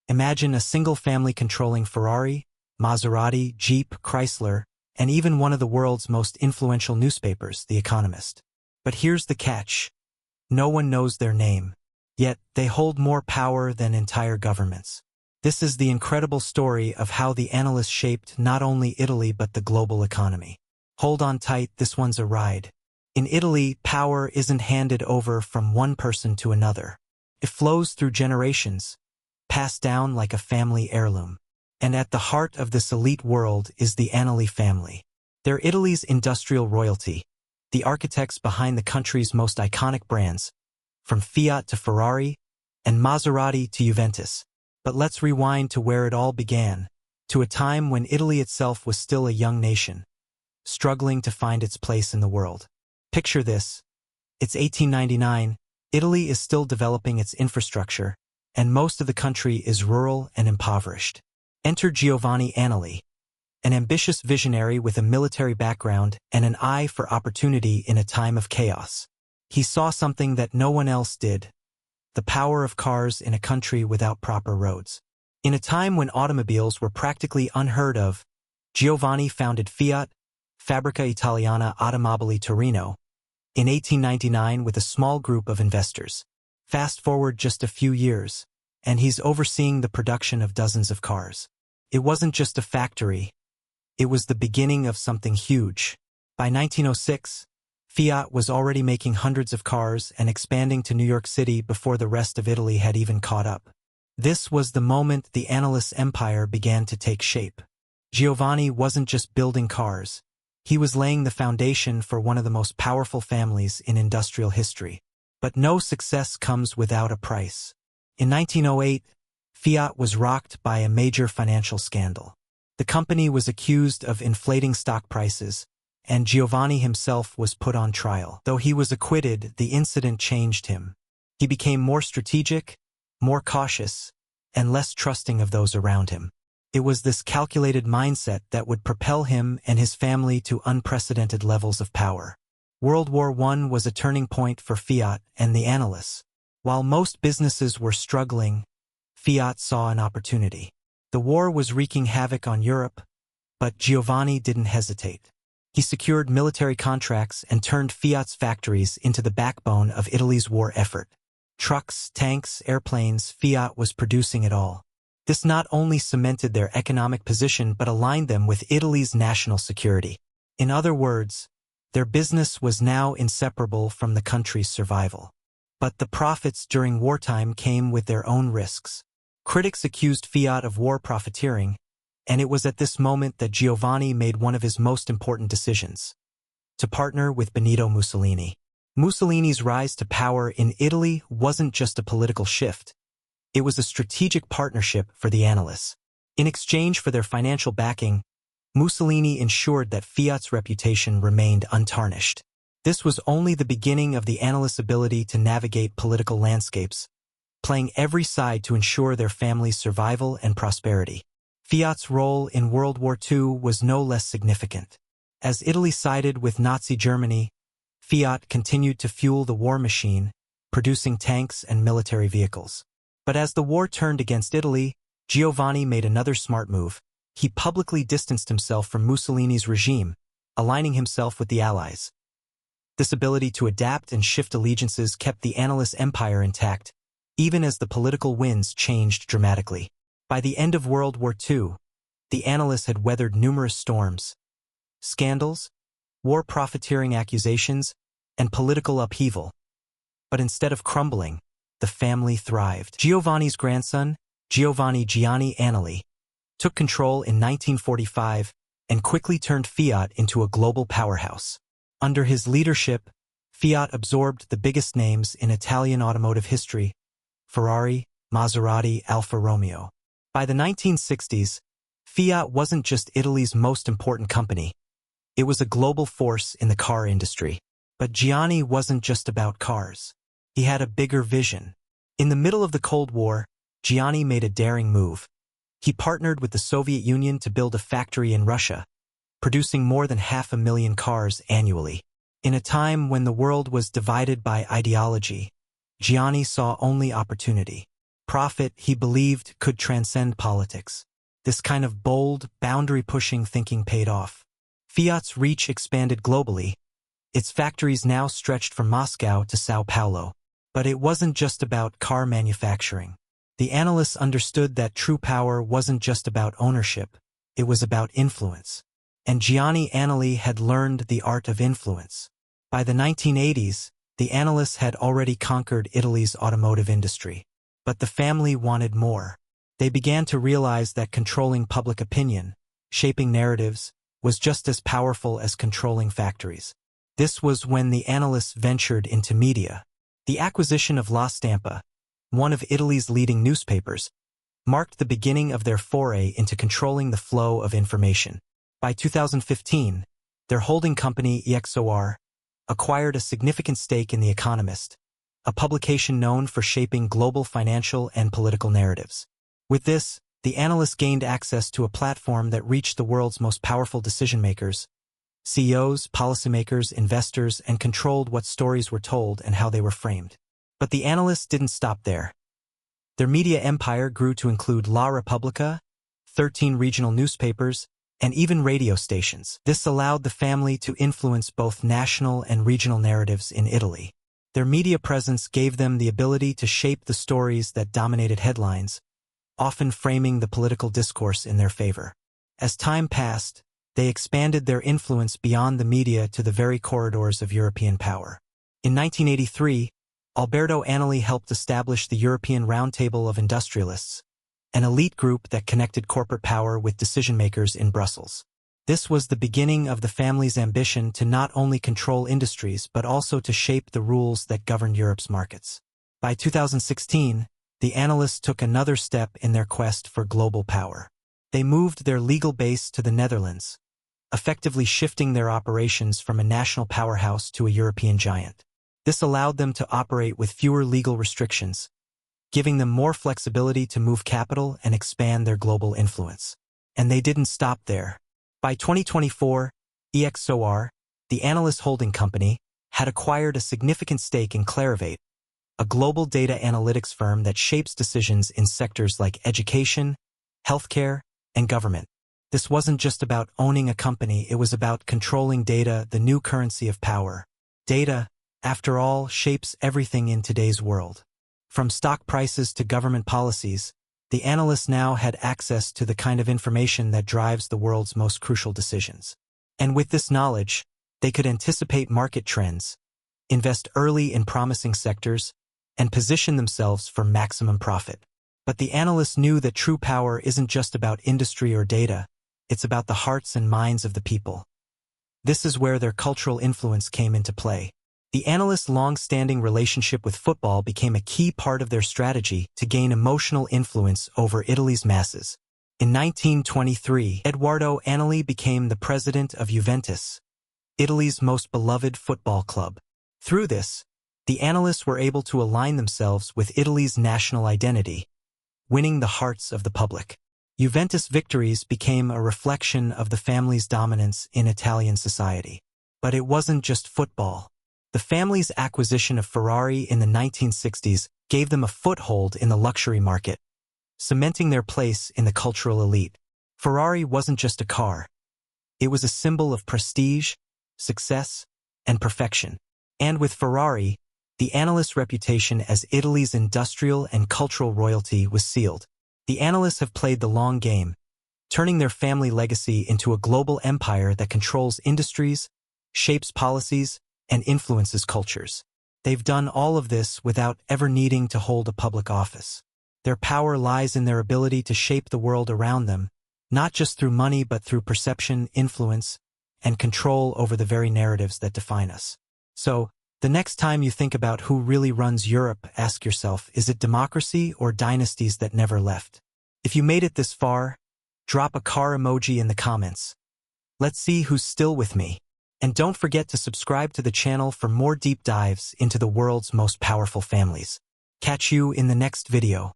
Imagine a single family controlling Ferrari, Maserati, Jeep, Chrysler, and even one of the world's most influential newspapers, The Economist. But here's the catch. No one knows their name, yet they hold more power than entire governments. This is the incredible story of how the Anelis shaped not only Italy but the global economy. Hold on tight, this one's a ride. In Italy, power isn't handed over from one person to another. It flows through generations, passed down like a family heirloom. And at the heart of this elite world is the Aneli family. They're Italy's industrial royalty, the architects behind the country's most iconic brands, from Fiat to Ferrari, and Maserati to Juventus. But let's rewind to where it all began, to a time when Italy itself was still a young nation, struggling to find its place in the world. Picture this. It's 1899, Italy is still developing its infrastructure, and most of the country is rural and impoverished. Enter Giovanni Aneli, an ambitious visionary with a military background and an eye for opportunity in a time of chaos. He saw something that no one else did: the power of cars in a country without proper roads. In a time when automobiles were practically unheard of, Giovanni founded Fiat, Fabbrica Italiana Automobili Torino, in 1899 with a small group of investors. Fast forward just a few years, and he's overseeing the production of dozens of cars. It wasn't just a factory, it was the beginning of something huge. By 1906, Fiat was already making hundreds of cars and expanding to New York City before the rest of Italy had even caught up. This was the moment the Anelis empire began to take shape. Giovanni wasn't just building cars, he was laying the foundation for one of the most powerful families in industrial history. But no success comes without a price. In 1908, Fiat was rocked by a major financial scandal. The company was accused of inflating stock prices, and Giovanni himself was put on trial. Though he was acquitted, the incident changed him. He became more strategic, more cautious, and less trusting of those around him. It was this calculated mindset that would propel him and his family to unprecedented levels of power. World War I was a turning point for Fiat and the Anelis. While most businesses were struggling, Fiat saw an opportunity. The war was wreaking havoc on Europe, but Giovanni didn't hesitate. He secured military contracts and turned Fiat's factories into the backbone of Italy's war effort. Trucks, tanks, airplanes, Fiat was producing it all. This not only cemented their economic position but aligned them with Italy's national security. In other words, their business was now inseparable from the country's survival. But the profits during wartime came with their own risks. Critics accused Fiat of war profiteering, and it was at this moment that Giovanni made one of his most important decisions: to partner with Benito Mussolini. Mussolini's rise to power in Italy wasn't just a political shift. It was a strategic partnership for the Anelis. In exchange for their financial backing, Mussolini ensured that Fiat's reputation remained untarnished. This was only the beginning of the Anelis' ability to navigate political landscapes, playing every side to ensure their family's survival and prosperity. Fiat's role in World War II was no less significant. As Italy sided with Nazi Germany, Fiat continued to fuel the war machine, producing tanks and military vehicles. But as the war turned against Italy, Giovanni made another smart move. He publicly distanced himself from Mussolini's regime, aligning himself with the Allies. This ability to adapt and shift allegiances kept the Anelis empire intact, even as the political winds changed dramatically. By the end of World War II, the Anelis had weathered numerous storms, scandals, war profiteering accusations, and political upheaval. But instead of crumbling, the family thrived. Giovanni's grandson, Giovanni Aneli, took control in 1945 and quickly turned Fiat into a global powerhouse. Under his leadership, Fiat absorbed the biggest names in Italian automotive history: Ferrari, Maserati, Alfa Romeo. By the 1960s, Fiat wasn't just Italy's most important company. It was a global force in the car industry. But Giovanni wasn't just about cars. He had a bigger vision. In the middle of the Cold War, Giovanni made a daring move. He partnered with the Soviet Union to build a factory in Russia, producing more than 500,000 cars annually. In a time when the world was divided by ideology, Giovanni saw only opportunity. Profit, he believed, could transcend politics. This kind of bold, boundary-pushing thinking paid off. Fiat's reach expanded globally. Its factories now stretched from Moscow to São Paulo. But it wasn't just about car manufacturing. The Anelis understood that true power wasn't just about ownership, it was about influence. And Giovanni Aneli had learned the art of influence. By the 1980s, the Anelis had already conquered Italy's automotive industry. But the family wanted more. They began to realize that controlling public opinion, shaping narratives, was just as powerful as controlling factories. This was when the Anelis ventured into media. The acquisition of La Stampa, one of Italy's leading newspapers, marked the beginning of their foray into controlling the flow of information. By 2015, their holding company EXOR acquired a significant stake in The Economist, a publication known for shaping global financial and political narratives. With this, the Anelis gained access to a platform that reached the world's most powerful decision-makers, CEOs, policymakers, investors, and controlled what stories were told and how they were framed. But the Anelis didn't stop there. Their media empire grew to include La Repubblica, 13 regional newspapers, and even radio stations. This allowed the family to influence both national and regional narratives in Italy. Their media presence gave them the ability to shape the stories that dominated headlines, often framing the political discourse in their favor. As time passed, they expanded their influence beyond the media to the very corridors of European power. In 1983, Alberto Aneli helped establish the European Roundtable of Industrialists, an elite group that connected corporate power with decision-makers in Brussels. This was the beginning of the family's ambition to not only control industries but also to shape the rules that governed Europe's markets. By 2016, the Anelis took another step in their quest for global power. They moved their legal base to the Netherlands, effectively shifting their operations from a national powerhouse to a European giant. This allowed them to operate with fewer legal restrictions, giving them more flexibility to move capital and expand their global influence. And they didn't stop there. By 2024, EXOR, the Anelis holding company, had acquired a significant stake in Clarivate, a global data analytics firm that shapes decisions in sectors like education, healthcare, and government. This wasn't just about owning a company, it was about controlling data, the new currency of power. Data, after all, shapes everything in today's world. From stock prices to government policies, the Anelis now had access to the kind of information that drives the world's most crucial decisions. And with this knowledge, they could anticipate market trends, invest early in promising sectors, and position themselves for maximum profit. But the Anelis knew that true power isn't just about industry or data, it's about the hearts and minds of the people. This is where their cultural influence came into play. The Anelis' long-standing relationship with football became a key part of their strategy to gain emotional influence over Italy's masses. In 1923, Edoardo Aneli became the president of Juventus, Italy's most beloved football club. Through this, the Anelis were able to align themselves with Italy's national identity, winning the hearts of the public. Juventus victories became a reflection of the family's dominance in Italian society. But it wasn't just football. The family's acquisition of Ferrari in the 1960s gave them a foothold in the luxury market, cementing their place in the cultural elite. Ferrari wasn't just a car. It was a symbol of prestige, success, and perfection. And with Ferrari, the Anelis' reputation as Italy's industrial and cultural royalty was sealed. The Anelis have played the long game, turning their family legacy into a global empire that controls industries, shapes policies, and influences cultures. They've done all of this without ever needing to hold a public office. Their power lies in their ability to shape the world around them, not just through money but through perception, influence, and control over the very narratives that define us. So, the next time you think about who really runs Europe, ask yourself, is it democracy or dynasties that never left? If you made it this far, drop a car emoji in the comments. Let's see who's still with me. And don't forget to subscribe to the channel for more deep dives into the world's most powerful families. Catch you in the next video.